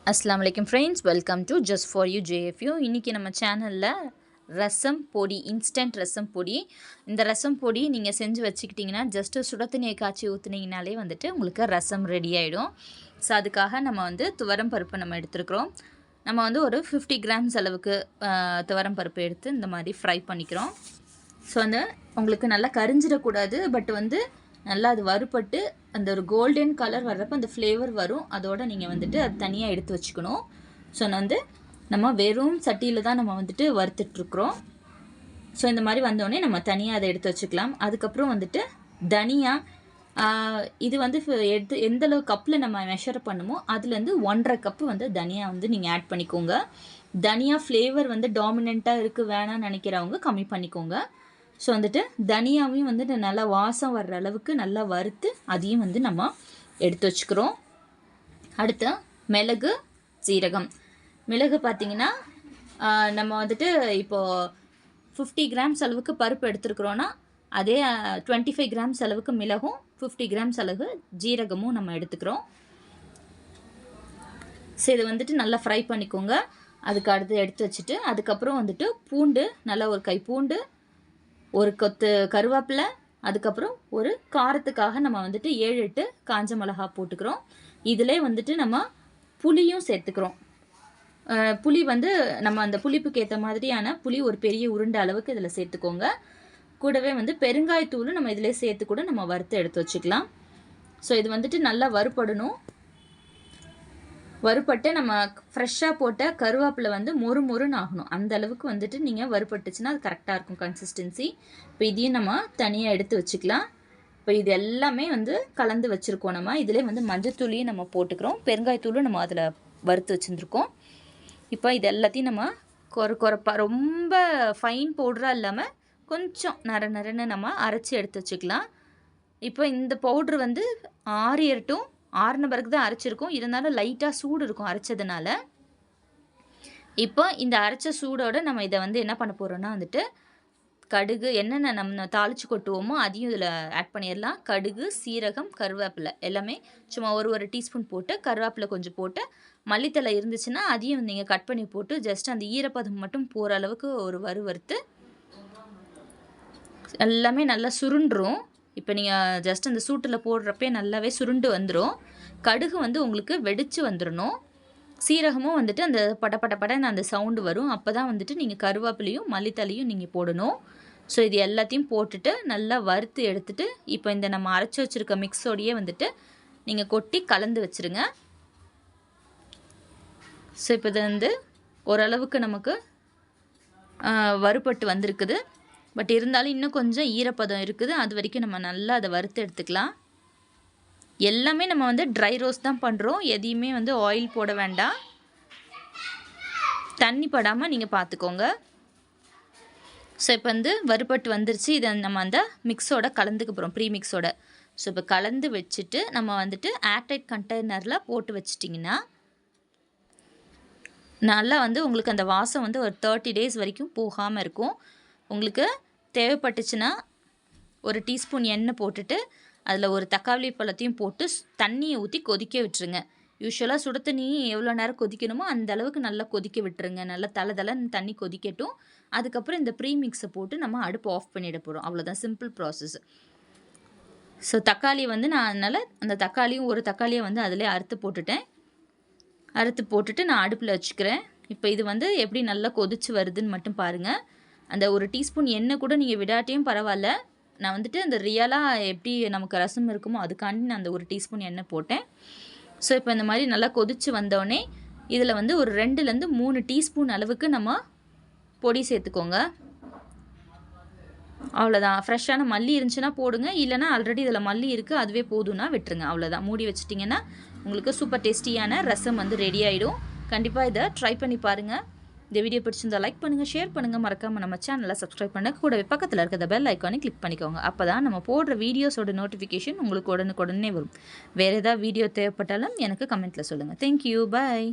அஸ்ஸலாமு அலைக்கும் friends, welcome to just for you JFU. இன்றைக்கி நம்ம சேனலில் ரசம் பொடி, இன்ஸ்டன்ட் ரசம் பொடி. இந்த ரசம் பொடி நீங்கள் செஞ்சு வச்சுக்கிட்டிங்கன்னா ஜஸ்ட்டு சுட தண்ணியை காய்ச்சி ஊற்றுனீங்கனாலே வந்துட்டு உங்களுக்கு ரசம் ரெடி ஆகிடும். ஸோ அதுக்காக நம்ம வந்து துவரம் பருப்பு நம்ம எடுத்துருக்குறோம். நம்ம வந்து ஒரு 50 கிராம்ஸ் அளவுக்கு துவரம் பருப்பு எடுத்து இந்த மாதிரி ஃப்ரை பண்ணிக்கிறோம். ஸோ அந்த உங்களுக்கு நல்லா கரிஞ்சிடக்கூடாது, பட் வந்து நல்லா அது வறுபட்டு அந்த ஒரு கோல்டன் கலர் வர்றப்போ அந்த ஃப்ளேவர் வரும். அதோடு நீங்கள் வந்துட்டு அது தனியாக எடுத்து வச்சுக்கணும். ஸோ வந்து நம்ம வெறும் சட்டியில் தான் நம்ம வந்துட்டு வறுத்துட்ருக்குறோம். ஸோ இந்த மாதிரி வந்தோடனே நம்ம தனியாக அதை எடுத்து வச்சுக்கலாம். அதுக்கப்புறம் வந்துட்டு தனியா, இது வந்து எடுத்து எந்தளவு கப்பில் நம்ம மெஷர் பண்ணுமோ அதுலேருந்து 1.5 கப்பு வந்து தனியா வந்து நீங்கள் ஆட் பண்ணிக்கோங்க. தனியா ஃப்ளேவர் வந்து டாமினண்ட்டாக இருக்குது வேணான்னு நினைக்கிறவங்க கம்மி பண்ணிக்கோங்க. ஸோ வந்துட்டு தனியாவையும் வந்துட்டு நல்லா வாசம் வர்ற அளவுக்கு நல்லா வறுத்து அதையும் வந்து நம்ம எடுத்து வச்சுக்கிறோம். அடுத்து மிளகு, சீரகம். மிளகு பார்த்திங்கன்னா நம்ம வந்துட்டு இப்போது 50 கிராம்ஸ் அளவுக்கு பருப்பு எடுத்துருக்குறோன்னா அதே 25 கிராம்ஸ் அளவுக்கு மிளகும் 50 கிராம்ஸ் அளவு ஜீரகமும் நம்ம எடுத்துக்கிறோம். ஸோ இதை வந்துட்டு நல்லா ஃப்ரை பண்ணிக்கோங்க. அதுக்கு அடுத்து எடுத்து வச்சுட்டு அதுக்கப்புறம் வந்துட்டு பூண்டு, நல்லா ஒரு கை பூண்டு, ஒரு கொத்து கருவேப்பிலை, அதுக்கப்புறம் ஒரு காரத்துக்காக நம்ம வந்துட்டு 7-8 காஞ்ச மிளகா போட்டுக்கிறோம். இதிலே வந்துட்டு நம்ம புளியும் சேர்த்துக்கிறோம். புளி வந்து நம்ம அந்த புளிப்புக்கு ஏற்ற மாதிரியான புளி ஒரு பெரிய உருண்டை அளவுக்கு இதில் சேர்த்துக்கோங்க. கூடவே வந்து பெருங்காயத்தூளும் நம்ம இதிலே சேர்த்து கூட நம்ம வறுத்து எடுத்து வச்சுக்கலாம். ஸோ இது வந்துட்டு நல்லா வறுபடணும். வறுபட்டு நம்ம ஃப்ரெஷ்ஷாக போட்ட கருவேப்பிலை வந்து மொறுன்னு ஆகணும். அந்த அளவுக்கு வந்துட்டு நீங்கள் வறுபட்டுச்சுன்னா அது கரெக்டாக இருக்கும் கன்சிஸ்டன்சி. இப்போ இதையும் நம்ம தனியாக எடுத்து வச்சுக்கலாம். இப்போ இது எல்லாமே வந்து கலந்து வச்சுருக்கோம். நம்ம இதிலே வந்து மஞ்சத்தூளையும் நம்ம போட்டுக்கிறோம், பெருங்காயத்தூளும் நம்ம அதில் வறுத்து வச்சுருக்கோம். இப்போ இது எல்லாத்தையும் நம்ம கொரப்பாக ரொம்ப ஃபைன் பவுடராக இல்லாமல் கொஞ்சம் நரன்னு நம்ம அரைச்சி எடுத்து வச்சுக்கலாம். இப்போ இந்த பவுட்ரு வந்து ஆறியட்டும். ஆறின பிறகு தான் அரைச்சிருக்கோம், இருந்தாலும் லைட்டாக சூடு இருக்கும் அரைச்சதுனால. இப்போ இந்த அரைச்ச சூடோடு நம்ம இதை வந்து என்ன பண்ண போகிறோன்னா வந்துட்டு கடுகு, என்னென்ன நம்ம தாளித்து கொட்டுவோமோ அதையும் இதில் ஆட் பண்ணிடலாம். கடுகு, சீரகம், கருவேப்பிலை எல்லாமே சும்மா ஒரு டீஸ்பூன் போட்டு, கருவேப்பிலை கொஞ்சம் போட்டு, மல்லித்தலை இருந்துச்சுன்னா அதையும் நீங்கள் கட் பண்ணி போட்டு ஜஸ்ட் அந்த ஈரப்பதம் மட்டும் போகிற அளவுக்கு ஒரு வறுத்து எல்லாமே நல்லா சுருண்டுரும். இப்போ நீங்கள் ஜஸ்ட் அந்த சூட்டில் போடுறப்பே நல்லாவே சுருண்டு வந்துடும். கடுகு வந்து உங்களுக்கு வெடித்து வந்துடணும். சீரகமும் வந்துட்டு அந்த படன்னு அந்த சவுண்டு வரும். அப்போ தான் வந்துட்டு நீங்கள் கருவேப்பிலையும் மல்லித்தலையும் நீங்கள் போடணும். ஸோ இது எல்லாத்தையும் போட்டுட்டு நல்லா வறுத்து எடுத்துகிட்டு இப்போ இந்த நம்ம அரைச்சி வச்சுருக்க மிக்ஸோடையே வந்துட்டு நீங்கள் கொட்டி கலந்து வச்சுருங்க. ஸோ இப்போ இது வந்து ஓரளவுக்கு நமக்கு வறுபட்டு வந்திருக்குது. பட் இருந்தாலும் இன்னும் கொஞ்சம் ஈரப்பதம் இருக்குது. அது வரைக்கும் நம்ம நல்லா அதை வறுத்து எடுத்துக்கலாம். எல்லாமே நம்ம வந்து ட்ரை ரோஸ்ட் தான் பண்ணுறோம். எதையுமே வந்து ஆயில் போட வேண்டாம். தண்ணி படாமல் நீங்கள் பார்த்துக்கோங்க. ஸோ இப்போ வந்து வறுபட்டு வந்துருச்சு. இதை நம்ம அந்த மிக்ஸோட கலந்துக்க போகிறோம், ப்ரீ மிக்ஸோட. ஸோ இப்போ கலந்து வச்சுட்டு நம்ம வந்துட்டு ஏர்டைட் கண்டெய்னரில் போட்டு வச்சிட்டிங்கன்னா நல்லா வந்து உங்களுக்கு அந்த வாசம் வந்து ஒரு 30 டேஸ் வரைக்கும் போகாமல் இருக்கும். உங்களுக்கு தேவைப்பட்டுச்சுன்னா ஒரு டீஸ்பூன் எண்ணெய் போட்டுட்டு அதில் ஒரு தக்காளி பழத்தையும் போட்டு தண்ணியை ஊற்றி கொதிக்க விட்டுருங்க. யூஸ்வலாக சுட தண்ணி எவ்வளோ நேரம் கொதிக்கணுமோ அந்த அளவுக்கு நல்லா கொதிக்க விட்டுருங்க. நல்லா தலை தண்ணி கொதிக்கட்டும். அதுக்கப்புறம் இந்த ப்ரீ மிக்ஸை போட்டு நம்ம அடுப்பு ஆஃப் பண்ணிட போகிறோம். அவ்வளோதான், சிம்பிள் ப்ராசஸ். ஸோ தக்காளி வந்து நான் அதனால் அந்த தக்காளியும் ஒரு தக்காளியை வந்து அதிலே அறுத்து போட்டுட்டு நான் அடுப்பில் வச்சுக்கிறேன். இப்போ இது வந்து எப்படி நல்லா கொதிச்சு வருதுன்னு மட்டும் பாருங்கள். அந்த ஒரு டீஸ்பூன் எண்ணெய் கூட நீங்கள் விடாட்டியும் பரவாயில்ல. நான் வந்துட்டு அந்த ரியலாக எப்படி நமக்கு ரசம் இருக்குமோ அதுக்காண்டி நான் அந்த ஒரு டீஸ்பூன் எண்ணெய் போட்டேன். ஸோ இப்போ இந்த மாதிரி நல்லா கொதிச்சு வந்தோடனே இதில் வந்து ஒரு 2லேருந்து 3 டீஸ்பூன் அளவுக்கு நம்ம பொடி சேர்த்துக்கோங்க. அவ்வளோதான். ஃப்ரெஷ்ஷான மல்லி இருந்துச்சுன்னா போடுங்க, இல்லைனா ஆல்ரெடி இதில் மல்லி இருக்குது அதுவே போதும்னா விட்டுருங்க. அவ்வளோதான். மூடி வச்சிட்டிங்கன்னா உங்களுக்கு சூப்பர் டேஸ்டியான ரசம் வந்து ரெடி ஆகிடும். கண்டிப்பாக இதை ட்ரை பண்ணி பாருங்கள். இந்த வீடியோ பிடிச்சிருந்தா லைக் பண்ணுங்கள், ஷேர் பண்ணுங்கள், மறக்காமல் நம்ம சேனலை சப்ஸ்கிரைப் பண்ணுங்கள். கூடவே பக்கத்தில் இருக்கிற பெல் ஐக்கானை கிளிக் பண்ணிக்கோங்க. அப்போ தான் நம்ம போடுற வீடியோஸோட நோட்டிஃபிகேஷன் உங்களுக்கு உடனுக்குடனே வரும். வேறு ஏதாவது வீடியோ தேவைப்பட்டாலும் எனக்கு கமெண்ட்டில் சொல்லுங்கள். தேங்க்யூ, பாய்.